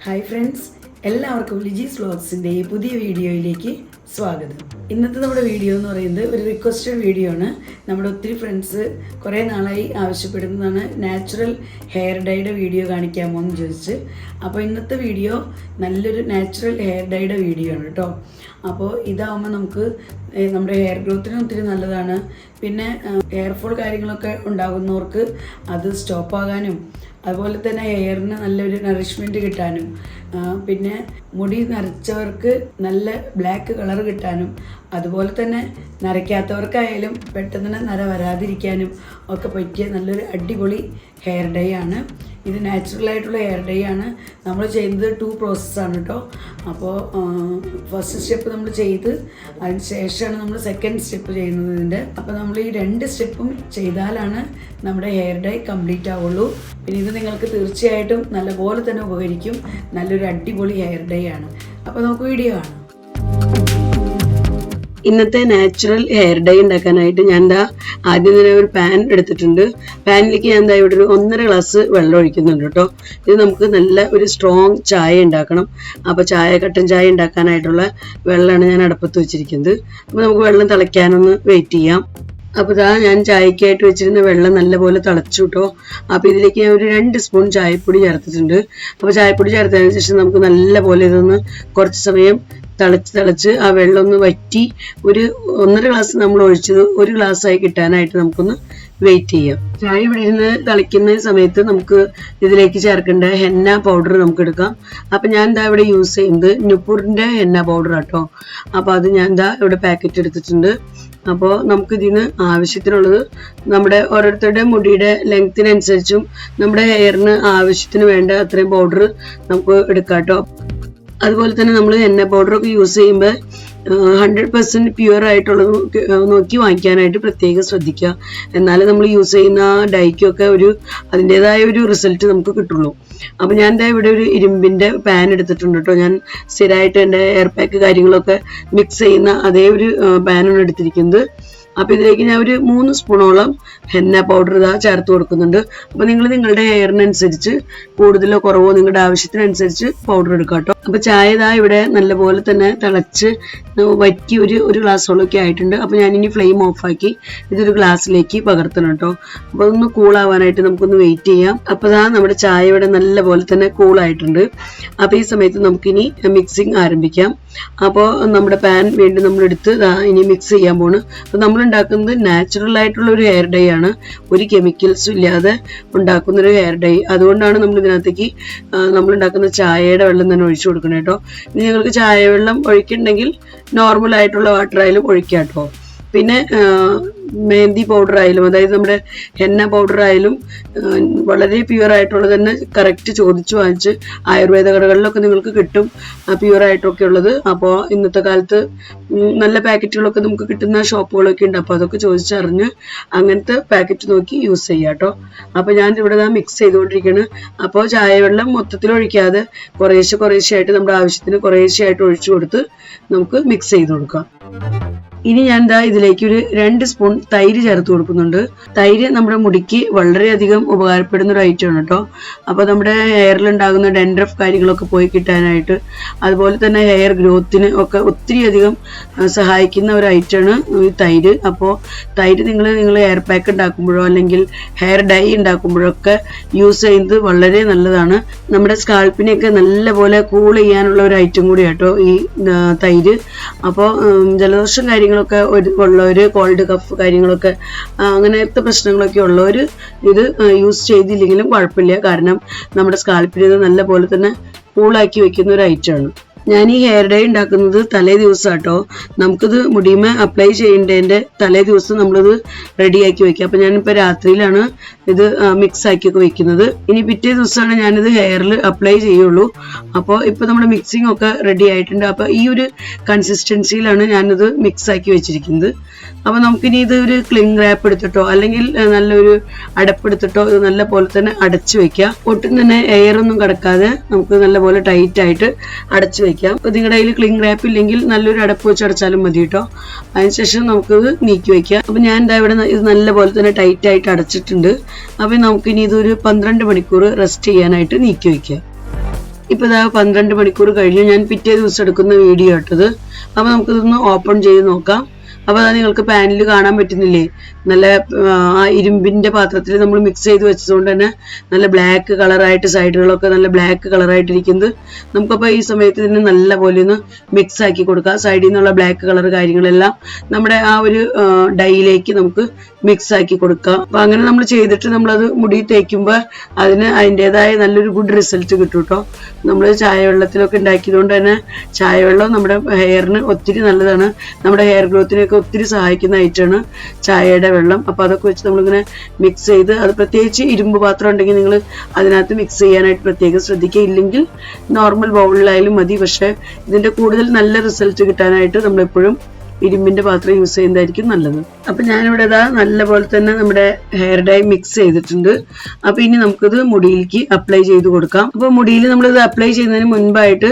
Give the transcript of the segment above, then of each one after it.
Hi friends, എല്ലാവർക്കും ലിജീസ് വ്ലോഗ്സിൻ്റെ പുതിയ വീഡിയോയിലേക്ക് സ്വാഗതം. ഇന്നത്തെ നമ്മുടെ വീഡിയോ എന്ന് പറയുന്നത് ഒരു റിക്വസ്റ്റഡ് വീഡിയോ ആണ്. നമ്മുടെ ഒത്തിരി ഫ്രണ്ട്സ് കുറേ നാളായി ആവശ്യപ്പെടുന്നതാണ് നാച്ചുറൽ ഹെയർ ഡൈയുടെ വീഡിയോ കാണിക്കാമോ എന്ന് ചോദിച്ച്. അപ്പോൾ ഇന്നത്തെ വീഡിയോ നല്ലൊരു നാച്ചുറൽ ഹെയർ ഡൈയുടെ വീഡിയോ ആണ് കേട്ടോ. അപ്പോൾ ഇതാവുമ്പോൾ നമുക്ക് നമ്മുടെ ഹെയർ ഗ്രോത്തിനും ഒത്തിരി നല്ലതാണ്. പിന്നെ ഹെയർ ഫോൾ കാര്യങ്ങളൊക്കെ ഉണ്ടാകുന്നവർക്ക് അത് സ്റ്റോപ്പ് ആകാനും അതുപോലെ തന്നെ ഹെയറിന് നല്ലൊരു നറിഷ്മെൻറ്റ് കിട്ടാനും പിന്നെ മുടി നരച്ചവർക്ക് നല്ല ബ്ലാക്ക് കളർ കിട്ടാനും അതുപോലെ തന്നെ നരയ്ക്കാത്തവർക്കായാലും പെട്ടെന്ന് നര വരാതിരിക്കാനും ഒക്കെ പറ്റിയ നല്ലൊരു അടിപൊളി ഹെയർ ഡൈ ആണ്. ഇത് നാച്ചുറലായിട്ടുള്ള ഹെയർ ഡൈ ആണ്. നമ്മൾ ചെയ്യുന്നത് 2 പ്രോസസ്സാണ് കേട്ടോ. അപ്പോൾ ഫസ്റ്റ് സ്റ്റെപ്പ് നമ്മൾ ചെയ്ത് അതിന് ശേഷമാണ് നമ്മൾ സെക്കൻഡ് സ്റ്റെപ്പ് ചെയ്യുന്നത് ഇതിൻ്റെ. അപ്പോൾ നമ്മൾ ഈ 2 സ്റ്റെപ്പും ചെയ്താലാണ് നമ്മുടെ ഹെയർ ഡൈ കംപ്ലീറ്റ് ആവുള്ളൂ. പിന്നെ ഇത് നിങ്ങൾക്ക് തീർച്ചയായിട്ടും നല്ലപോലെ തന്നെ ഉപകരിക്കും. നല്ലൊരു അടിപൊളി ഹെയർ ഡൈ ആണ്. അപ്പോൾ നമുക്ക് വീഡിയോ കാണാം. ഇന്നത്തെ നാച്ചുറൽ ഹെയർ ഡൈ ഉണ്ടാക്കാനായിട്ട് ഞാൻ ആദ്യം തന്നെ ഒരു പാൻ എടുത്തിട്ടുണ്ട്. പാനിലേക്ക് ഞാൻ ഇവിടെ ഒരു 1.5 ഗ്ലാസ് വെള്ളം ഒഴിക്കുന്നുണ്ട് കേട്ടോ. ഇത് നമുക്ക് നല്ല ഒരു സ്ട്രോങ് ചായ ഉണ്ടാക്കണം. അപ്പോൾ കട്ടൻ ചായ ഉണ്ടാക്കാനായിട്ടുള്ള വെള്ളമാണ് ഞാൻ അടുപ്പത്ത് വെച്ചിരിക്കുന്നത്. അപ്പോൾ നമുക്ക് വെള്ളം തിളയ്ക്കാനൊന്ന് വെയിറ്റ് ചെയ്യാം. അപ്പോൾ ഞാൻ ചായക്കായിട്ട് വെച്ചിരുന്ന വെള്ളം നല്ലപോലെ തിളച്ചു കേട്ടോ. അപ്പോൾ ഇതിലേക്ക് ഞാൻ ഒരു 2 സ്പൂൺ ചായപ്പൊടി ചേർത്തിട്ടുണ്ട്. അപ്പോൾ ചായപ്പൊടി ചേർത്തതിന് ശേഷം നമുക്ക് നല്ലപോലെ ഇതൊന്ന് കുറച്ച് സമയം തിളച്ച് ആ വെള്ളം ഒന്ന് വറ്റി ഒരു 1.5 ഗ്ലാസ് നമ്മൾ ഒഴിച്ചത് 1 ഗ്ലാസ്സായി കിട്ടാനായിട്ട് നമുക്കൊന്ന് വെയിറ്റ് ചെയ്യാം. ചായ ഇവിടെ ഇരുന്ന് തിളയ്ക്കുന്ന സമയത്ത് നമുക്ക് ഇതിലേക്ക് ചേർക്കേണ്ട ഹെന്ന പൗഡർ നമുക്ക് എടുക്കാം. അപ്പം ഞാൻ ഇവിടെ യൂസ് ചെയ്യുന്നത് നുപുറിൻ്റെ ഹെന്ന പൗഡർ കേട്ടോ. അപ്പോൾ അത് ഞാൻ ഇവിടെ പാക്കറ്റ് എടുത്തിട്ടുണ്ട്. അപ്പോൾ നമുക്കിതിന് ആവശ്യത്തിനുള്ളത് നമ്മുടെ ഓരോരുത്തരുടെ മുടിയുടെ ലെങ്ത്തിനനുസരിച്ചും നമ്മുടെ ഹെയറിന് ആവശ്യത്തിന് വേണ്ട അത്രയും പൗഡർ നമുക്ക് എടുക്കാം കേട്ടോ. അതുപോലെ തന്നെ നമ്മൾ എണ്ണ പൗഡറൊക്കെ യൂസ് ചെയ്യുമ്പോൾ 100% പ്യുവർ ആയിട്ടുള്ളത് നോക്കി വാങ്ങിക്കാനായിട്ട് പ്രത്യേകം ശ്രദ്ധിക്കുക. എന്നാലും നമ്മൾ യൂസ് ചെയ്യുന്ന ഡൈക്കൊക്കെ അതിൻ്റെതായ ഒരു റിസൾട്ട് നമുക്ക് കിട്ടുള്ളൂ. അപ്പോൾ ഞാൻ ഇവിടെ ഒരു ഇരുമ്പിൻ്റെ പാൻ എടുത്തിട്ടുണ്ട് കേട്ടോ. ഞാൻ സ്ഥിരമായിട്ട് എൻ്റെ ഹെയർ പാക്ക് കാര്യങ്ങളൊക്കെ മിക്സ് ചെയ്യുന്ന അതേ ഒരു പാനാണ് എടുത്തിരിക്കുന്നത്. അപ്പോൾ ഇതിലേക്ക് ഞാൻ ഒരു 3 സ്പൂണോളം ഹെന്ന പൗഡർ ചേർത്ത് കൊടുക്കുന്നുണ്ട്. അപ്പോൾ നിങ്ങൾ നിങ്ങളുടെ ഹെയറിനനുസരിച്ച് കൂടുതലോ കുറവോ നിങ്ങളുടെ ആവശ്യത്തിനനുസരിച്ച് പൗഡർ എടുക്കാം കേട്ടോ. അപ്പോൾ ചായ ഇവിടെ നല്ലപോലെ തന്നെ തിളച്ച് വറ്റി ഒരു ഗ്ലാസ്സോളമൊക്കെ ആയിട്ടുണ്ട്. അപ്പോൾ ഞാനിനി ഫ്ലെയിം ഓഫാക്കി ഇതൊരു ഗ്ലാസ്സിലേക്ക് പകർത്തണം കേട്ടോ. അപ്പോൾ അതൊന്ന് കൂളാവാനായിട്ട് നമുക്കൊന്ന് വെയിറ്റ് ചെയ്യാം. അപ്പോൾ നമ്മുടെ ചായ ഇവിടെ നല്ലപോലെ തന്നെ കൂളായിട്ടുണ്ട്. അപ്പോൾ ഈ സമയത്ത് നമുക്കിനി മിക്സിങ് ആരംഭിക്കാം. അപ്പോൾ നമ്മുടെ പാൻ വീണ്ടും നമ്മളെടുത്ത് ഇനി മിക്സ് ചെയ്യാൻ പോണ്. അപ്പോൾ നമ്മൾ ഉണ്ടാക്കുന്നത് നാച്ചുറൽ ആയിട്ടുള്ള ഒരു ഹെയർ ഡൈ ആണ്. ഒരു കെമിക്കൽസും ഇല്ലാതെ ഉണ്ടാക്കുന്ന ഒരു ഹെയർ ഡൈ. അതുകൊണ്ടാണ് നമ്മൾ ഇതിനകത്തേക്ക് നമ്മൾ ഉണ്ടാക്കുന്ന ചായയുടെ വെള്ളം തന്നെ ഒഴിച്ചു കൊടുക്കണം കേട്ടോ. ഇനി നിങ്ങൾക്ക് ചായ വെള്ളം ഒഴിക്കണമെങ്കിൽ നോർമൽ ആയിട്ടുള്ള വാട്ടർ ആയാലും ഒഴിക്കാം കേട്ടോ. പിന്നെ മെഹന്തി പൗഡർ ആയാലും അതായത് നമ്മുടെ ഹെന്ന പൗഡർ ആയാലും വളരെ പ്യുവർ ആയിട്ടുള്ളത് തന്നെ കറക്റ്റ് ചോദിച്ചു വാങ്ങിച്ച് ആയുർവേദ കടകളിലൊക്കെ നിങ്ങൾക്ക് കിട്ടും പ്യുവർ ആയിട്ടൊക്കെ ഉള്ളത്. അപ്പോൾ ഇന്നത്തെ കാലത്ത് നല്ല പാക്കറ്റുകളൊക്കെ നമുക്ക് കിട്ടുന്ന ഷോപ്പുകളൊക്കെ ഉണ്ട്. അപ്പോൾ അതൊക്കെ ചോദിച്ചറിഞ്ഞ് അങ്ങനത്തെ പാക്കറ്റ് നോക്കി യൂസ് ചെയ്യാം കേട്ടോ. അപ്പോൾ ഞാൻ ഇവിടെ മിക്സ് ചെയ്തുകൊണ്ടിരിക്കുകയാണ്. അപ്പോൾ ചായ വെള്ളം മൊത്തത്തിൽ ഒഴിക്കാതെ കുറേശ്ശെ നമ്മുടെ ആവശ്യത്തിന് കുറേശ്ശെയായിട്ട് ഒഴിച്ചു കൊടുത്ത് നമുക്ക് മിക്സ് ചെയ്ത് കൊടുക്കാം. ഇനി ഞാൻ ഇതിലേക്ക് ഒരു 2 സ്പൂൺ തൈര് ചേർത്ത് കൊടുക്കുന്നുണ്ട്. തൈര് നമ്മുടെ മുടിക്ക് വളരെയധികം ഉപകാരപ്പെടുന്ന ഒരു ഐറ്റം ആണ് കേട്ടോ. അപ്പോൾ നമ്മുടെ ഹെയറിൽ ഉണ്ടാകുന്ന ഡെൻഡ്രഫ് കാര്യങ്ങളൊക്കെ പോയി കിട്ടാനായിട്ട് അതുപോലെ തന്നെ ഹെയർ ഗ്രോത്തിന് ഒക്കെ ഒത്തിരി അധികം സഹായിക്കുന്ന ഒരു ഐറ്റമാണ് ഈ തൈര്. അപ്പോൾ തൈര് നിങ്ങൾ ഹെയർ പാക്ക് ഉണ്ടാക്കുമ്പോഴോ അല്ലെങ്കിൽ ഹെയർ ഡൈ ഉണ്ടാക്കുമ്പോഴോ ഒക്കെ യൂസ് ചെയ്യുന്നത് വളരെ നല്ലതാണ്. നമ്മുടെ സ്കാൾപ്പിനെയൊക്കെ നല്ലപോലെ കൂൾ ചെയ്യാനുള്ള ഒരു ഐറ്റം കൂടി കേട്ടോ ഈ തൈര്. അപ്പോൾ ജലദോഷം കാര്യങ്ങളൊക്കെ ഉള്ളവർ, കോൾഡ് കഫ് കാര്യങ്ങളൊക്കെ അങ്ങനത്തെ പ്രശ്നങ്ങളൊക്കെ ഉള്ളവർ ഇത് യൂസ് ചെയ്തില്ലെങ്കിലും കുഴപ്പമില്ല. കാരണം നമ്മുടെ സ്കാൽപ്പിൽ ഇത് നല്ല പോലെ തന്നെ കൂളാക്കി വെക്കുന്ന ഒരു ഐറ്റമാണ്. ഞാൻ ഈ ഹെയർ ഡൈ ഉണ്ടാക്കുന്നത് തലേ ദിവസം കേട്ടോ. നമുക്കിത് മുടിമേ അപ്ലൈ ചെയ്യേണ്ടതിൻ്റെ തലേ ദിവസം നമ്മളിത് റെഡിയാക്കി വെക്കുക. അപ്പോൾ ഞാനിപ്പോൾ രാത്രിയിലാണ് ഇത് മിക്സ് ആക്കിയൊക്കെ വെക്കുന്നത്. ഇനി പിറ്റേ ദിവസമാണ് ഞാനിത് ഹെയറിൽ അപ്ലൈ ചെയ്യുള്ളൂ. അപ്പോൾ ഇപ്പോൾ നമ്മുടെ മിക്സിംഗ് ഒക്കെ റെഡി ആയിട്ടുണ്ട്. അപ്പോൾ ഈ ഒരു കൺസിസ്റ്റൻസിയിലാണ് ഞാനിത് മിക്സ് ആക്കി വെച്ചിരിക്കുന്നത്. അപ്പോൾ നമുക്കിനി ഇത് ഒരു ക്ലിംഗ് റാപ്പ് എടുത്തിട്ടോ അല്ലെങ്കിൽ നല്ലൊരു അടപ്പെടുത്തിട്ടോ ഇത് നല്ല പോലെ തന്നെ അടച്ചു വെക്കുക. ഒട്ടും തന്നെ എയർ ഒന്നും കടക്കാതെ നമുക്ക് നല്ലപോലെ ടൈറ്റ് ആയിട്ട് അടച്ചു വെക്കാം. അപ്പോൾ നിങ്ങളുടെ കയ്യിൽ ക്ലിംഗ് റാപ്പ് ഇല്ലെങ്കിൽ നല്ലൊരു അടപ്പ് വെച്ച് അടച്ചാലും മതി കേട്ടോ. അതിനുശേഷം നമുക്കിത് നീക്കി വെക്കാം. അപ്പോൾ ഞാൻ ഇവിടെ ഇത് നല്ലപോലെ തന്നെ ടൈറ്റ് ആയിട്ട് അടച്ചിട്ടുണ്ട്. അപ്പോൾ നമുക്കിനി ഇതൊരു 12 മണിക്കൂർ റെസ്റ്റ് ചെയ്യാനായിട്ട് നീക്കി വെക്കാം. ഇപ്പോൾ ഇതാ 12 മണിക്കൂർ കഴിഞ്ഞു. ഞാൻ പിറ്റേ ദിവസം എടുക്കുന്ന വീഡിയോ ഇട്ടത്. അപ്പോൾ നമുക്കിതൊന്ന് ഓപ്പൺ ചെയ്ത് നോക്കാം. അപ്പോൾ അത് നിങ്ങൾക്ക് പാനിൽ കാണാൻ പറ്റുന്നില്ലേ, നല്ല ആ ഇരുമ്പിൻ്റെ പാത്രത്തിൽ നമ്മൾ മിക്സ് ചെയ്ത് വെച്ചതുകൊണ്ട് തന്നെ നല്ല ബ്ലാക്ക് കളറായിട്ട് സൈഡുകളൊക്കെ നല്ല ബ്ലാക്ക് കളറായിട്ടിരിക്കുന്നത്. നമുക്കപ്പോൾ ഈ സമയത്ത് ഇതിനെ നല്ല പോലെ ഒന്ന് മിക്സ് ആക്കി കൊടുക്കാം. സൈഡിൽ നിന്നുള്ള ബ്ലാക്ക് കളർ കാര്യങ്ങളെല്ലാം നമ്മുടെ ആ ഒരു ഡൈയിലേക്ക് നമുക്ക് മിക്സ് ആക്കി കൊടുക്കാം. അപ്പോൾ അങ്ങനെ നമ്മൾ ചെയ്തിട്ട് നമ്മളത് മുടി തേക്കുമ്പോൾ അതിന് അതിൻ്റെതായ നല്ലൊരു ഗുഡ് റിസൾട്ട് കിട്ടും കേട്ടോ. നമ്മൾ ചായ വെള്ളത്തിലൊക്കെ ഉണ്ടാക്കിയതുകൊണ്ട് തന്നെ ചായ വെള്ളം നമ്മുടെ ഹെയറിന് ഒത്തിരി നല്ലതാണ്. നമ്മുടെ ഹെയർ ഗ്രോത്തിനൊക്കെ ഒത്തിരി സഹായിക്കുന്ന ഐറ്റമാണ് ചായയുടെ വെള്ളം. അപ്പോൾ അതൊക്കെ വെച്ച് നമ്മളിങ്ങനെ മിക്സ് ചെയ്ത്, അത് പ്രത്യേകിച്ച് ഇരുമ്പ് പാത്രം ഉണ്ടെങ്കിൽ നിങ്ങൾ അതിനകത്ത് മിക്സ് ചെയ്യാനായിട്ട് പ്രത്യേകം ശ്രദ്ധിക്കുക. ഇല്ലെങ്കിൽ നോർമൽ ബൗളിലായാലും മതി. പക്ഷേ ഇതിൻ്റെ കൂടുതൽ നല്ല റിസൾട്ട് കിട്ടാനായിട്ട് നമ്മളെപ്പോഴും ഇരുമ്പിൻ്റെ പാത്രം യൂസ് ചെയ്യുന്നതായിരിക്കും നല്ലത്. അപ്പം ഞാനിവിടെ ഇതാ നല്ലപോലെ തന്നെ നമ്മുടെ ഹെയർ ഡൈ മിക്സ് ചെയ്തിട്ടുണ്ട്. അപ്പം ഇനി നമുക്കിത് മുടിയിലേക്ക് അപ്ലൈ ചെയ്ത് കൊടുക്കാം. അപ്പോൾ മുടിയിൽ നമ്മളിത് അപ്ലൈ ചെയ്യുന്നതിന് മുൻപായിട്ട്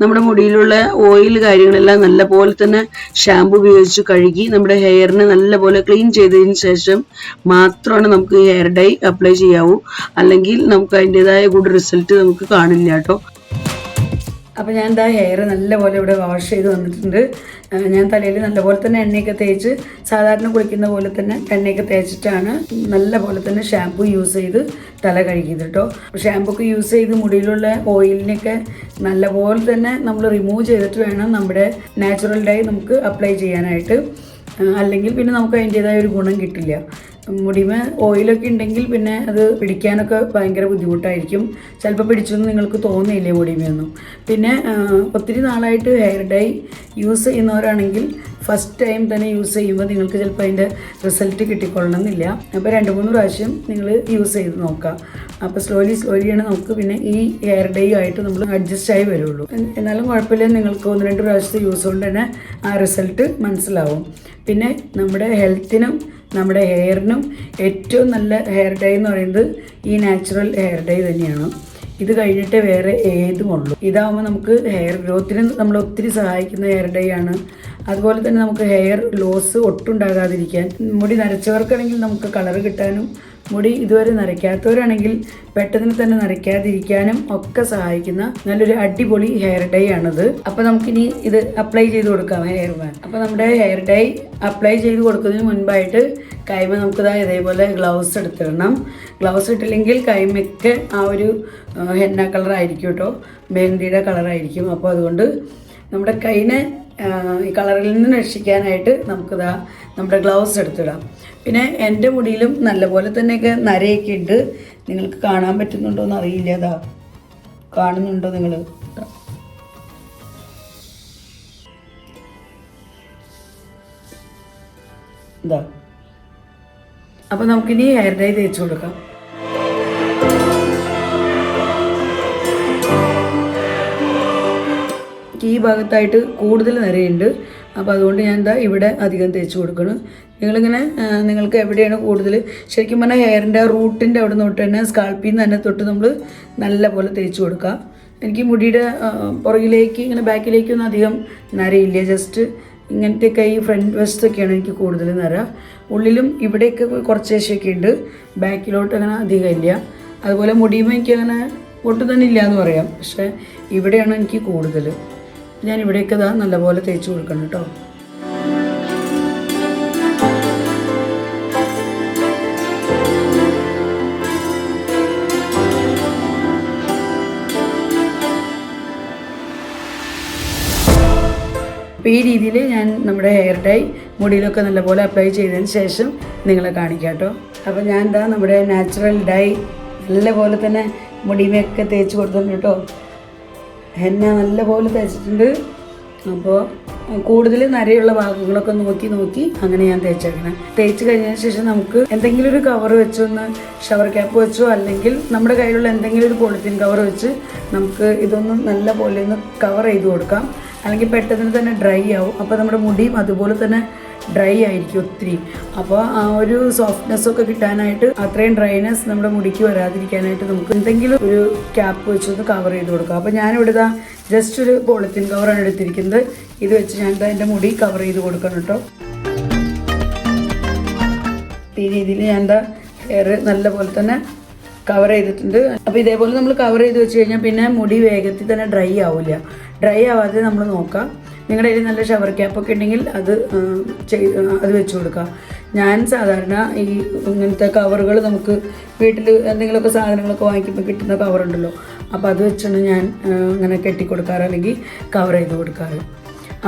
നമ്മുടെ മുടിയിലുള്ള ഓയിൽ കാര്യങ്ങളെല്ലാം നല്ലപോലെ തന്നെ ഷാമ്പു ഉപയോഗിച്ച് കഴുകി നമ്മുടെ ഹെയറിനെ നല്ലപോലെ ക്ലീൻ ചെയ്തതിന് ശേഷം മാത്രമാണ് നമുക്ക് ഈ ഹെയർ ഡൈ അപ്ലൈ ചെയ്യാവൂ. അല്ലെങ്കിൽ നമുക്ക് അതിൻ്റെതായ ഗുഡ് റിസൾട്ട് നമുക്ക് കാണില്ല കേട്ടോ. അപ്പോൾ ഞാൻ എന്താ ഹെയർ നല്ലപോലെ ഇവിടെ വാഷ് ചെയ്ത് വന്നിട്ടുണ്ട്. ഞാൻ തലയിൽ നല്ലപോലെ തന്നെ എണ്ണയൊക്കെ തേച്ച് സാധാരണ കുളിക്കുന്ന പോലെ തന്നെ എണ്ണയൊക്കെ തേച്ചിട്ടാണ് നല്ലപോലെ തന്നെ ഷാമ്പു യൂസ് ചെയ്ത് തല കഴുകിയത് കേട്ടോ. ഷാമ്പു ഒക്കെ യൂസ് ചെയ്ത് മുടിയിലുള്ള ഓയിലിനൊക്കെ നല്ലപോലെ തന്നെ നമ്മൾ റിമൂവ് ചെയ്തിട്ട് വേണം നമ്മുടെ നാച്ചുറൽ ഡൈ നമുക്ക് അപ്ലൈ ചെയ്യാനായിട്ട്. അല്ലെങ്കിൽ പിന്നെ നമുക്ക് അതിൻ്റേതായ ഒരു ഗുണം കിട്ടില്ല. മുടിമ ഓയിലൊക്കെ ഉണ്ടെങ്കിൽ പിന്നെ അത് പിടിക്കാനൊക്കെ ഭയങ്കര ബുദ്ധിമുട്ടായിരിക്കും. ചിലപ്പോൾ പിടിച്ചൊന്നും നിങ്ങൾക്ക് തോന്നിയില്ലേ മുടിമയൊന്നും. പിന്നെ ഒത്തിരി നാളായിട്ട് ഹെയർ ഡൈ യൂസ് ചെയ്യുന്നവരാണെങ്കിൽ ഫസ്റ്റ് ടൈം തന്നെ യൂസ് ചെയ്യുമ്പോൾ നിങ്ങൾക്ക് ചിലപ്പോൾ അതിൻ്റെ റിസൾട്ട് കിട്ടിക്കൊള്ളണമെന്നില്ല. അപ്പോൾ 2-3 പ്രാവശ്യം നിങ്ങൾ യൂസ് ചെയ്ത് നോക്കുക. അപ്പോൾ സ്ലോലിയാണ് നമുക്ക് പിന്നെ ഈ ഹെയർ ഡൈ ആയിട്ട് നമ്മൾ അഡ്ജസ്റ്റ് ആയി വരുള്ളൂ. എന്നാലും കുഴപ്പമില്ല, നിങ്ങൾക്ക് 1-2 പ്രാവശ്യത്തെ യൂസ് കൊണ്ട് തന്നെ ആ റിസൾട്ട് മനസ്സിലാവും. പിന്നെ നമ്മുടെ ഹെൽത്തിനും നമ്മുടെ ഹെയറിനും ഏറ്റവും നല്ല ഹെയർ ഡൈ എന്ന് പറയുന്നത് ഈ നാച്ചുറൽ ഹെയർ ഡൈ തന്നെയാണ്. ഇത് കഴിഞ്ഞിട്ട് വേറെ ഏതും ഉള്ളൂ. ഇതാകുമ്പോൾ നമുക്ക് ഹെയർ ഗ്രോത്തിന് നമ്മൾ ഒത്തിരി സഹായിക്കുന്ന ഹെയർ ഡൈ ആണ്. അതുപോലെ തന്നെ നമുക്ക് ഹെയർ ലോസ് ഒട്ടും ഉണ്ടാകാതിരിക്കാൻ, മുടി നരച്ചവർക്കാണെങ്കിൽ നമുക്ക് കളർ കിട്ടാനും, മുടി ഇതുവരെ നരയ്ക്കാത്തവരാണെങ്കിൽ പെട്ടെന്ന് തന്നെ നരയ്ക്കാതിരിക്കാനും ഒക്കെ സഹായിക്കുന്ന നല്ലൊരു അടിപൊളി ഹെയർ ഡൈ ആണിത്. അപ്പോൾ നമുക്കിനി ഇത് അപ്ലൈ ചെയ്ത് കൊടുക്കാം ഹെയറിന്. അപ്പോൾ നമ്മുടെ ഹെയർ ഡൈ അപ്ലൈ ചെയ്ത് കൊടുക്കുന്നതിന് മുൻപായിട്ട് കൈമ നമുക്കിതാ ഇതേപോലെ ഗ്ലൗസ് എടുത്തിടണം. ഗ്ലൗസ് ഇട്ടില്ലെങ്കിൽ കൈമയൊക്കെ ആ ഒരു ഹെന്ന കളറായിരിക്കും കേട്ടോ, മെഹന്തിയുടെ കളറായിരിക്കും. അപ്പോൾ അതുകൊണ്ട് നമ്മുടെ കൈനെ ഈ കളറിൽ നിന്ന് രക്ഷിക്കാനായിട്ട് നമുക്കിതാ നമ്മുടെ ഗ്ലൗസ് എടുത്തിടാം. പിന്നെ എൻ്റെ മുടിയിലും നല്ലപോലെ തന്നെയൊക്കെ നരയൊക്കെ ഉണ്ട്. നിങ്ങൾക്ക് കാണാൻ പറ്റുന്നുണ്ടോ എന്ന് അറിയില്ല. അതാ കാണുന്നുണ്ടോ നിങ്ങൾ? ഇതാ. അപ്പോൾ നമുക്കിനി ഹെയർ ഡൈ തേച്ച് കൊടുക്കാം. ഈ ഭാഗത്തായിട്ട് കൂടുതൽ നിറയുണ്ട്. അപ്പോൾ അതുകൊണ്ട് ഞാൻ എന്താ ഇവിടെ അധികം തേച്ച് കൊടുക്കണം. നിങ്ങളിങ്ങനെ നിങ്ങൾക്ക് എവിടെയാണ് കൂടുതൽ, ശരിക്കും പറഞ്ഞാൽ ഹെയറിൻ്റെ റൂട്ടിൻ്റെ അവിടെ നിന്ന് തൊട്ട് തന്നെ സ്കാൾപ്പിൽ നിന്ന് തന്നെ തൊട്ട് നമ്മൾ നല്ല പോലെ തേച്ച് കൊടുക്കുക. എനിക്ക് മുടിയുടെ പുറകിലേക്ക് ഇങ്ങനെ ബാക്കിലേക്കൊന്നും അധികം നരയില്ല. ജസ്റ്റ് ഇങ്ങനത്തെയൊക്കെ ഈ ഫ്രണ്ട് വശത്തൊക്കെയാണ് എനിക്ക് കൂടുതൽ നര. ഉള്ളിലും ഇവിടെയൊക്കെ കുറച്ച് ശേഷിയൊക്കെ ഉണ്ട്, ബാക്കിലോട്ട് അങ്ങനെ അധികം ഇല്ല. അതുപോലെ മുടിയുമ്പോൾ എനിക്ക് അങ്ങനെ ഒട്ടും തന്നെ ഇല്ല എന്ന് പറയാം. പക്ഷേ ഇവിടെയാണ് എനിക്ക് കൂടുതൽ. ഞാൻ ഇവിടെയൊക്കെ ഇതാ നല്ലപോലെ തേച്ച് കൊടുക്കണം കേട്ടോ. അപ്പോൾ ഈ രീതിയിൽ ഞാൻ നമ്മുടെ ഹെയർ ഡൈ മുടിയിലൊക്കെ നല്ലപോലെ അപ്ലൈ ചെയ്തതിന് ശേഷം നിങ്ങളെ കാണിക്കാം കേട്ടോ. അപ്പോൾ ഞാൻ എന്താ നമ്മുടെ നാച്ചുറൽ ഡൈ നല്ലപോലെ തന്നെ മുടിമയൊക്കെ തേച്ച് കൊടുത്തിട്ടുണ്ട് കേട്ടോ. ഹെന്ന നല്ലപോലെ തേച്ചിട്ടുണ്ട്. അപ്പോൾ കൂടുതൽ നരയുള്ള ഭാഗങ്ങളൊക്കെ നോക്കി അങ്ങനെ ഞാൻ തേച്ചേക്കണം. തേച്ച് കഴിഞ്ഞതിന് ശേഷം നമുക്ക് എന്തെങ്കിലും ഒരു കവർ വെച്ചൊന്ന് ഷവർ ക്യാപ്പ് വെച്ചോ അല്ലെങ്കിൽ നമ്മുടെ കയ്യിലുള്ള എന്തെങ്കിലും ഒരു പോളിത്തീൻ കവർ വെച്ച് നമുക്ക് ഇതൊന്ന് നല്ല പോലെ ഒന്ന് കവർ ചെയ്ത് കൊടുക്കാം. അല്ലെങ്കിൽ പെട്ടെന്ന് തന്നെ ഡ്രൈ ആവും. അപ്പോൾ നമ്മുടെ മുടിയും അതുപോലെ തന്നെ ഡ്രൈ ആയിരിക്കും ഒത്തിരി. അപ്പോൾ ആ ഒരു സോഫ്റ്റ്നെസ്സൊക്കെ കിട്ടാനായിട്ട്, അത്രയും ഡ്രൈനെസ് നമ്മുടെ മുടിക്ക് വരാതിരിക്കാനായിട്ട് നമുക്ക് എന്തെങ്കിലും ഒരു ക്യാപ്പ് വെച്ചൊന്ന് കവർ ചെയ്ത് കൊടുക്കാം. അപ്പോൾ ഞാനിവിടെ ഇതാ ജസ്റ്റ് ഒരു പോളിത്തീൻ കവറാണ് എടുത്തിരിക്കുന്നത്. ഇത് വെച്ച് ഞാൻ എൻ്റെ മുടി കവർ ചെയ്ത് കൊടുക്കണം കേട്ടോ. ഈ രീതിയിൽ ഞാൻ എന്താ ഹെയർ നല്ല പോലെ തന്നെ കവർ ചെയ്തിട്ടുണ്ട്. അപ്പോൾ ഇതേപോലെ നമ്മൾ കവർ ചെയ്ത് വെച്ച് കഴിഞ്ഞാൽ പിന്നെ മുടി വേഗത്തിൽ തന്നെ ഡ്രൈ ആവില്ല. ഡ്രൈ ആവാതെ നമ്മൾ നോക്കാം. നിങ്ങളുടെ കയ്യിൽ നല്ല ഷവർ ക്യാപ്പൊക്കെ ഉണ്ടെങ്കിൽ അത് വെച്ച് കൊടുക്കാം. ഞാൻ സാധാരണ ഈ ഇങ്ങനത്തെ കവറുകൾ നമുക്ക് വീട്ടിൽ എന്തെങ്കിലുമൊക്കെ സാധനങ്ങളൊക്കെ വാങ്ങിക്കുമ്പോൾ കിട്ടുന്ന കവറുണ്ടല്ലോ, അപ്പോൾ അത് വെച്ചാണ് ഞാൻ ഇങ്ങനെ കെട്ടിക്കൊടുക്കാറ് അല്ലെങ്കിൽ കവർ ചെയ്ത് കൊടുക്കാറ്.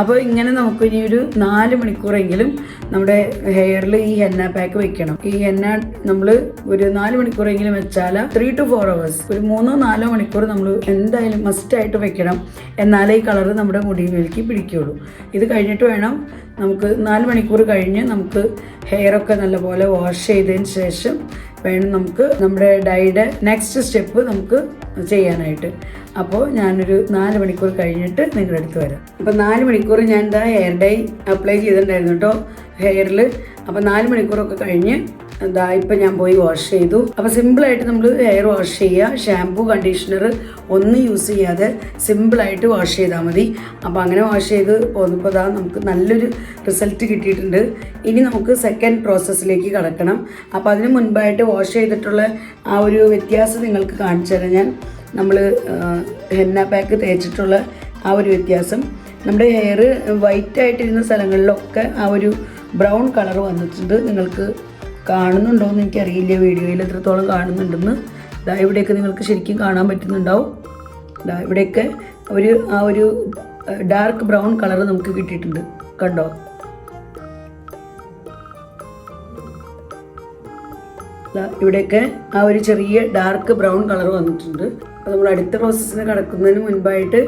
അപ്പോൾ ഇങ്ങനെ നമുക്ക് ഇനി ഒരു 4 മണിക്കൂറെങ്കിലും നമ്മുടെ ഹെയറിൽ ഈ ഹെന്ന പാക്ക് വെക്കണം. ഈ ഹെന്ന നമ്മൾ ഒരു 4 മണിക്കൂറെങ്കിലും വെച്ചാൽ 3 to 4 hours, ഒരു 3-4 മണിക്കൂർ നമ്മൾ എന്തായാലും മസ്റ്റായിട്ട് വെക്കണം. എന്നാലേ ഈ കളറ് നമ്മുടെ മുടിയിലേക്ക് പിടിക്കുകയുള്ളൂ. ഇത് കഴിഞ്ഞിട്ട് വേണം നമുക്ക് 4 മണിക്കൂർ കഴിഞ്ഞ് നമുക്ക് ഹെയറൊക്കെ നല്ലപോലെ വാഷ് ചെയ്തതിന് ശേഷം വേണം നമുക്ക് നമ്മുടെ ഡൈയുടെ നെക്സ്റ്റ് സ്റ്റെപ്പ് നമുക്ക് ചെയ്യാനായിട്ട്. അപ്പോൾ ഞാനൊരു 4 മണിക്കൂർ കഴിഞ്ഞിട്ട് നിങ്ങളുടെ അടുത്ത് വരാം. അപ്പോൾ 4 മണിക്കൂർ ഞാൻ എന്താ ഹെയർ ഡൈ അപ്ലൈ ചെയ്തിട്ടുണ്ടായിരുന്നു കേട്ടോ ഹെയറിൽ. അപ്പോൾ 4 മണിക്കൂറൊക്കെ കഴിഞ്ഞ് എന്താ ഇപ്പം ഞാൻ പോയി വാഷ് ചെയ്തു. അപ്പോൾ സിമ്പിളായിട്ട് നമ്മൾ ഹെയർ വാഷ് ചെയ്യുക. ഷാംപൂ കണ്ടീഷണർ ഒന്നും യൂസ് ചെയ്യാതെ സിമ്പിളായിട്ട് വാഷ് ചെയ്താൽ മതി. അപ്പോൾ അങ്ങനെ വാഷ് ചെയ്ത് പോന്നപ്പോൾ നമുക്ക് നല്ലൊരു റിസൾട്ട് കിട്ടിയിട്ടുണ്ട്. ഇനി നമുക്ക് സെക്കൻഡ് പ്രോസസ്സിലേക്ക് കടക്കണം. അപ്പോൾ അതിന് മുൻപായിട്ട് വാഷ് ചെയ്തിട്ടുള്ള ആ ഒരു വ്യത്യാസം നിങ്ങൾക്ക് കാണിച്ചു തരാം ഞാൻ. നമ്മൾ ഹെന്ന പാക്ക് തേച്ചിട്ടുള്ള ആ ഒരു വ്യത്യാസം, നമ്മുടെ ഹെയർ വൈറ്റ് ആയിട്ടിരുന്ന സ്ഥലങ്ങളിലൊക്കെ ആ ഒരു ബ്രൗൺ കളർ വന്നിട്ടുണ്ട്. നിങ്ങൾക്ക് കാണുന്നുണ്ടോ എന്ന് എനിക്കറിയില്ല, വീഡിയോയിൽ എത്രത്തോളം കാണുന്നുണ്ടെന്ന്. ഇവിടെയൊക്കെ നിങ്ങൾക്ക് ശരിക്കും കാണാൻ പറ്റുന്നുണ്ടാവും. ഇവിടെയൊക്കെ ആ ഒരു ഡാർക്ക് ബ്രൗൺ കളർ നമുക്ക് കിട്ടിയിട്ടുണ്ട്, കണ്ടോ? ഇവിടെയൊക്കെ ആ ഒരു ചെറിയ ഡാർക്ക് ബ്രൗൺ കളർ വന്നിട്ടുണ്ട്. അപ്പോൾ നമ്മൾ അടുത്ത പ്രോസസ്സിന് കടക്കുന്നതിന് മുൻപായിട്ട്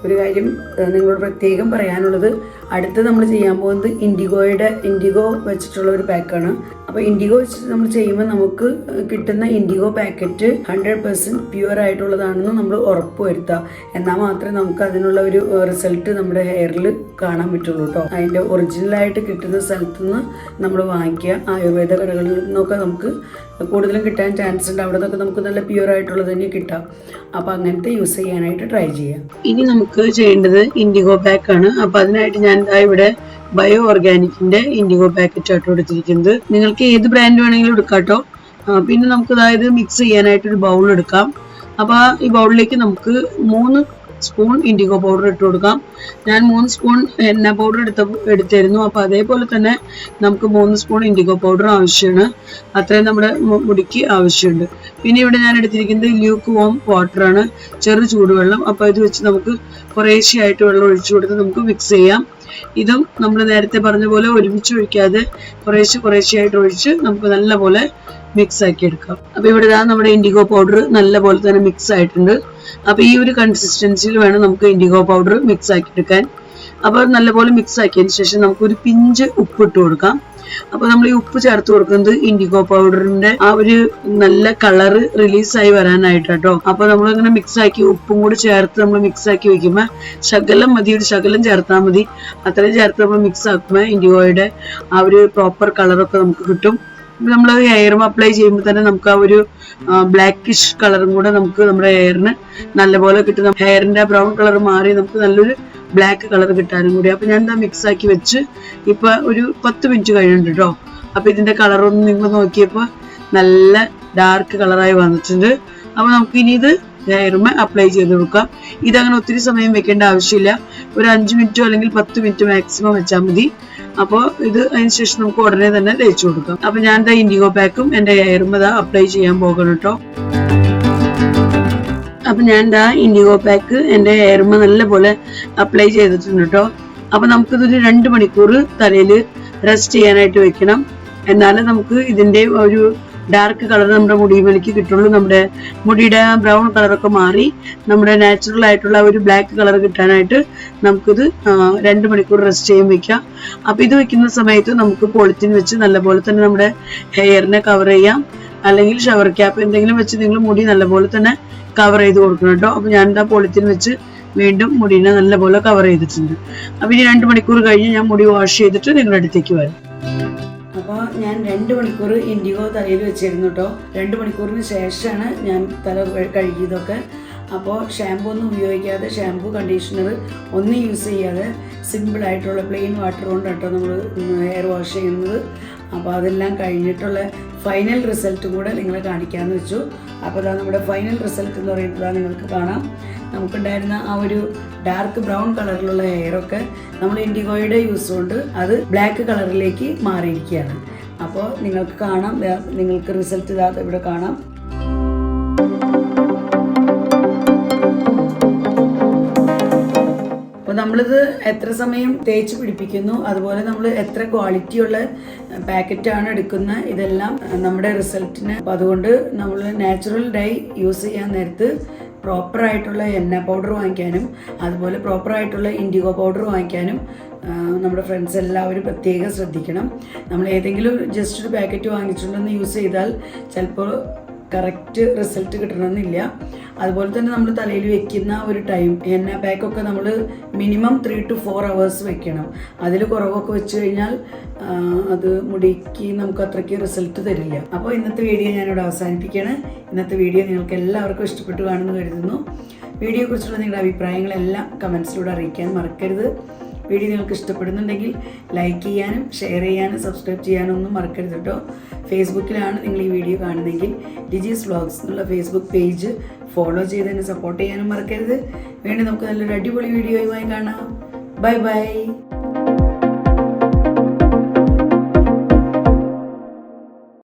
ഒരു കാര്യം നിങ്ങളോട് പ്രത്യേകം പറയാനുള്ളത്, അടുത്ത് നമ്മൾ ചെയ്യാൻ പോകുന്നത് ഇൻഡിഗോ വെച്ചിട്ടുള്ള ഒരു പാക്കാണ്. അപ്പോൾ ഇൻഡിഗോ വെച്ചിട്ട് നമ്മൾ ചെയ്യുമ്പോൾ നമുക്ക് കിട്ടുന്ന ഇൻഡിഗോ പാക്കറ്റ് 100% പ്യുവർ ആയിട്ടുള്ളതാണെന്ന് നമ്മൾ ഉറപ്പ് വരുത്തുക. എന്നാൽ മാത്രമേ നമുക്ക് അതിനുള്ള ഒരു റിസൾട്ട് നമ്മുടെ ഹെയറിൽ കാണാൻ പറ്റുള്ളൂ കേട്ടോ. അതിൻ്റെ ഒറിജിനലായിട്ട് കിട്ടുന്ന സ്ഥലത്തു നിന്ന് നമ്മൾ വാങ്ങിക്കുക. ആയുർവേദ കടകളിൽ നിന്നൊക്കെ നമുക്ക് കൂടുതലും കിട്ടാൻ ചാൻസ് ഉണ്ട്. അവിടെ നിന്നൊക്കെ നമുക്ക് നല്ല പ്യുവർ ആയിട്ടുള്ളത് തന്നെ കിട്ടാം. അപ്പോൾ അങ്ങനത്തെ യൂസ് ചെയ്യാനായിട്ട് ട്രൈ ചെയ്യാം. ഇനി നമുക്ക് ചെയ്യേണ്ടത് ഇൻഡിഗോ പാക്കാണ്. അപ്പോൾ അതിനായിട്ട് ഞാൻ ഇവിടെ ബയോ ഓർഗാനിക്കിന്റെ ഇൻഡിഗോ പാക്കറ്റ് ആട്ടോ എടുത്തിരിക്കുന്നത്. നിങ്ങൾക്ക് ഏത് ബ്രാൻഡ് വേണമെങ്കിലും എടുക്കാം കേട്ടോ. പിന്നെ നമുക്ക് അതായത് മിക്സ് ചെയ്യാനായിട്ട് ഒരു ബൗൾ എടുക്കാം. അപ്പോൾ ഈ ബൗളിലേക്ക് നമുക്ക് 3 സ്പൂൺ ഇൻഡിഗോ പൗഡർ ഇട്ട് കൊടുക്കാം. ഞാൻ 3 സ്പൂൺ ഹെന്ന പൗഡർ എടുത്തിരുന്നു. അപ്പോൾ അതേപോലെ തന്നെ നമുക്ക് 3 സ്പൂൺ ഇൻഡിഗോ പൗഡർ ആവശ്യമാണ്. അത്രയും നമ്മുടെ മുടിക്ക് ആവശ്യമുണ്ട്. പിന്നെ ഇവിടെ ഞാൻ എടുത്തിരിക്കുന്നത് ല്യൂക്ക് വോം വാട്ടറാണ്, ചെറു ചൂടുവെള്ളം. അപ്പോൾ ഇത് വെച്ച് നമുക്ക് കുറേശ്ശെയായിട്ട് വെള്ളം ഒഴിച്ചു കൊടുത്ത് നമുക്ക് മിക്സ് ചെയ്യാം. ഇതും നമ്മൾ നേരത്തെ പറഞ്ഞ പോലെ ഒരുമിച്ച് ഒഴിക്കാതെ കുറേശ്ശെയായിട്ട് ഒഴിച്ച് നമുക്ക് നല്ലപോലെ മിക്സ് ആക്കി എടുക്കാം. അപ്പോൾ ഇവിടെ നമ്മുടെ ഇൻഡിഗോ പൗഡർ നല്ലപോലെ തന്നെ മിക്സ് ആയിട്ടുണ്ട്. അപ്പോൾ ഈ ഒരു കൺസിസ്റ്റൻസിയിൽ വേണം നമുക്ക് ഇൻഡിഗോ പൗഡർ മിക്സ് ആക്കി എടുക്കാൻ. അപ്പോൾ നല്ലപോലെ മിക്സ് ആക്കിയതിന് ശേഷം നമുക്കൊരു പിഞ്ച് ഉപ്പ് ഇട്ട് കൊടുക്കാം. അപ്പോൾ നമ്മൾ ഈ ഉപ്പ് ചേർത്ത് കൊടുക്കുന്നത് ഇൻഡിഗോ പൗഡറിന്റെ ആ ഒരു നല്ല കളറ് റിലീസായി വരാനായിട്ട് കേട്ടോ. അപ്പോൾ നമ്മളിങ്ങനെ മിക്സ് ആക്കി ഉപ്പും കൂടി ചേർത്ത് നമ്മൾ മിക്സ് ആക്കി വെക്കുമ്പോൾ ശകലം മതി, ഒരു ശകലം ചേർത്താൽ മതി. അത്രയും ചേർത്ത് നമ്മൾ മിക്സ് ആക്കുമ്പോൾ ഇൻഡിഗോയുടെ ആ ഒരു പ്രോപ്പർ കളറൊക്കെ നമുക്ക് കിട്ടും. നമ്മൾ ഹെയറും അപ്ലൈ ചെയ്യുമ്പോൾ തന്നെ നമുക്ക് ആ ഒരു ബ്ലാക്കിഷ് കളറും കൂടെ നമുക്ക് നമ്മുടെ ഹെയറിന് നല്ലപോലെ കിട്ടും. ഹെയറിന്റെ ബ്രൗൺ കളർ മാറി നമുക്ക് നല്ലൊരു ബ്ലാക്ക് കളർ കിട്ടാനും കൂടി. അപ്പൊ ഞാൻ മിക്സ് ആക്കി വെച്ച് ഇപ്പൊ ഒരു 10 മിനിറ്റ് കഴിഞ്ഞിട്ടുണ്ട് കേട്ടോ. അപ്പൊ ഇതിന്റെ കളറൊന്നും നിങ്ങൾ നോക്കിയപ്പോ നല്ല ഡാർക്ക് കളറായി വന്നിട്ടുണ്ട്. അപ്പൊ നമുക്ക് ഇനി ഇത് ഹെയറുമേ അപ്ലൈ ചെയ്ത് കൊടുക്കാം. ഇതങ്ങനെ ഒത്തിരി സമയം വെക്കേണ്ട ആവശ്യമില്ല. ഒരു 5 മിനിറ്റോ അല്ലെങ്കിൽ 10 മിനിറ്റ് മാക്സിമം വെച്ചാൽ മതി. അപ്പോൾ ഇത് അതിനുശേഷം നമുക്ക് ഉടനെ തന്നെ തേച്ചു കൊടുക്കാം. അപ്പൊ ഞാൻ ഇൻഡിഗോ പാക്കും എന്റെ ഹെയറുമേ അപ്ലൈ ചെയ്യാൻ പോകണം കേട്ടോ. അപ്പൊ ഞാൻ ഇൻഡിഗോ പാക്ക് എന്റെ ഹെയറുമേ നല്ലപോലെ അപ്ലൈ ചെയ്തിട്ടുണ്ട് കേട്ടോ. അപ്പൊ നമുക്കിതൊരു 2 മണിക്കൂർ തലയിൽ റെസ്റ്റ് ചെയ്യാനായിട്ട് വെക്കണം. എന്നാലേ നമുക്ക് ഇതിന്റെ ഒരു ഡാർക്ക് കളർ നമ്മുടെ മുടിയിലേക്ക് കിട്ടുള്ളൂ. നമ്മുടെ മുടിയുടെ ബ്രൗൺ കളറൊക്കെ മാറി നമ്മുടെ നാച്ചുറൽ ആയിട്ടുള്ള ഒരു ബ്ലാക്ക് കളർ കിട്ടാനായിട്ട് നമുക്കിത് 2 മണിക്കൂർ റെസ്റ്റ് ചെയ്യാൻ വെക്കാം. അപ്പൊ ഇത് വെക്കുന്ന സമയത്ത് നമുക്ക് പോളിത്തീൻ വെച്ച് നല്ലപോലെ തന്നെ നമ്മുടെ ഹെയറിനെ കവർ ചെയ്യാം. അല്ലെങ്കിൽ ഷവർ ക്യാപ്പ് എന്തെങ്കിലും വെച്ച് നിങ്ങൾ മുടി നല്ലപോലെ തന്നെ കവർ ചെയ്ത് കൊടുക്കണം കേട്ടോ. അപ്പൊ ഞാൻ പോളിത്തീൻ വെച്ച് വീണ്ടും മുടിനെ നല്ലപോലെ കവർ ചെയ്തിട്ടുണ്ട്. അപ്പൊ ഇനി 2 മണിക്കൂർ കഴിഞ്ഞ് ഞാൻ മുടി വാഷ് ചെയ്തിട്ട് നിങ്ങളുടെ അടുത്തേക്ക് വരാം. അപ്പോൾ ഞാൻ 2 മണിക്കൂർ ഇൻഡിഗോ തലയിൽ വെച്ചിരുന്നു കേട്ടോ. 2 മണിക്കൂറിന് ശേഷമാണ് ഞാൻ തല കഴുകിയതൊക്കെ. അപ്പോൾ ഷാമ്പൂ ഒന്നും ഉപയോഗിക്കാതെ, ഷാമ്പൂ കണ്ടീഷണർ ഒന്നും യൂസ് ചെയ്യാതെ സിമ്പിളായിട്ടുള്ള പ്ലെയിൻ വാട്ടർ കൊണ്ട് കേട്ടോ നമ്മൾ ഹെയർ വാഷ് ചെയ്യുന്നത്. അപ്പോൾ അതെല്ലാം കഴിഞ്ഞിട്ടുള്ള ഫൈനൽ റിസൾട്ടും കൂടെ നിങ്ങളെ കാണിക്കാമെന്ന് വെച്ചു. അപ്പോൾ അതാ നമ്മുടെ ഫൈനൽ റിസൾട്ട് എന്ന് പറയുന്നത് നിങ്ങൾക്ക് കാണാം. നമുക്കുണ്ടായിരുന്ന ആ ഒരു ഡാർക്ക് ബ്രൗൺ കളറിലുള്ള ഹെയറൊക്കെ നമ്മൾ ഇൻഡിഗോയുടെ യൂസ് കൊണ്ട് അത് ബ്ലാക്ക് കളറിലേക്ക് മാറിയിരിക്കുകയാണ്. അപ്പോൾ നിങ്ങൾക്ക് കാണാം, നിങ്ങൾക്ക് റിസൾട്ട് ഇതാ ഇവിടെ കാണാം. അപ്പോൾ നമ്മളിത് എത്ര സമയം തേച്ച് പിടിപ്പിക്കുന്നു, അതുപോലെ നമ്മൾ എത്ര ക്വാളിറ്റിയുള്ള പാക്കറ്റാണ് എടുക്കുന്നത്, ഇതെല്ലാം നമ്മുടെ റിസൾട്ടിന്. അപ്പോൾ അതുകൊണ്ട് നമ്മൾ നാച്ചുറൽ ഡൈ യൂസ് ചെയ്യാൻ നേരത്ത് പ്രോപ്പറായിട്ടുള്ള എണ്ണ പൗഡർ വാങ്ങിക്കാനും അതുപോലെ പ്രോപ്പറായിട്ടുള്ള ഇൻഡിഗോ പൗഡർ വാങ്ങിക്കാനും നമ്മുടെ ഫ്രണ്ട്സ് എല്ലാവരും പ്രത്യേകം ശ്രദ്ധിക്കണം. നമ്മൾ ഏതെങ്കിലും ജസ്റ്റ് ഒരു പാക്കറ്റ് വാങ്ങിച്ചുകൊണ്ടൊന്ന് യൂസ് ചെയ്താൽ ചിലപ്പോൾ കറക്റ്റ് റിസൾട്ട് കിട്ടണമെന്നില്ല. അതുപോലെ തന്നെ നമ്മൾ തലയിൽ വെക്കുന്ന ഒരു ടൈം, എണ്ണ പാക്കൊക്കെ നമ്മൾ മിനിമം 3 to 4 hours വെക്കണം. അതിൽ കുറവൊക്കെ വെച്ച് കഴിഞ്ഞാൽ അത് മുടിക്ക് നമുക്ക് അത്രയ്ക്ക് റിസൾട്ട് തരില്ല. അപ്പോൾ ഇന്നത്തെ വീഡിയോ ഞാനിവിടെ അവസാനിപ്പിക്കുകയാണ്. ഇന്നത്തെ വീഡിയോ നിങ്ങൾക്ക് എല്ലാവർക്കും ഇഷ്ടപ്പെട്ടു കാണുമെന്ന് കരുതുന്നു. വീഡിയോയെക്കുറിച്ചുള്ള നിങ്ങളുടെ അഭിപ്രായങ്ങളെല്ലാം കമൻസിലൂടെ അറിയിക്കാൻ മറക്കരുത്. വീഡിയോ നിങ്ങൾക്ക് ഇഷ്ടപ്പെടുന്നുണ്ടെങ്കിൽ ലൈക്ക് ചെയ്യാനും ഷെയർ ചെയ്യാനും സബ്സ്ക്രൈബ് ചെയ്യാനും ഒന്നും മറക്കരുത് കേട്ടോ. ഫേസ്ബുക്കിലാണ് നിങ്ങൾ ഈ വീഡിയോ കാണുന്നതെങ്കിൽ ഡിജീസ് വ്ളോഗ്സ് എന്നുള്ള ഫേസ്ബുക്ക് പേജ് ഫോളോ ചെയ്ത് തന്നെ സപ്പോർട്ട് ചെയ്യാനും മറക്കരുത്. വീണ്ടും നമുക്ക് നല്ലൊരു അടിപൊളി വീഡിയോയുമായി കാണാം. Bye bye.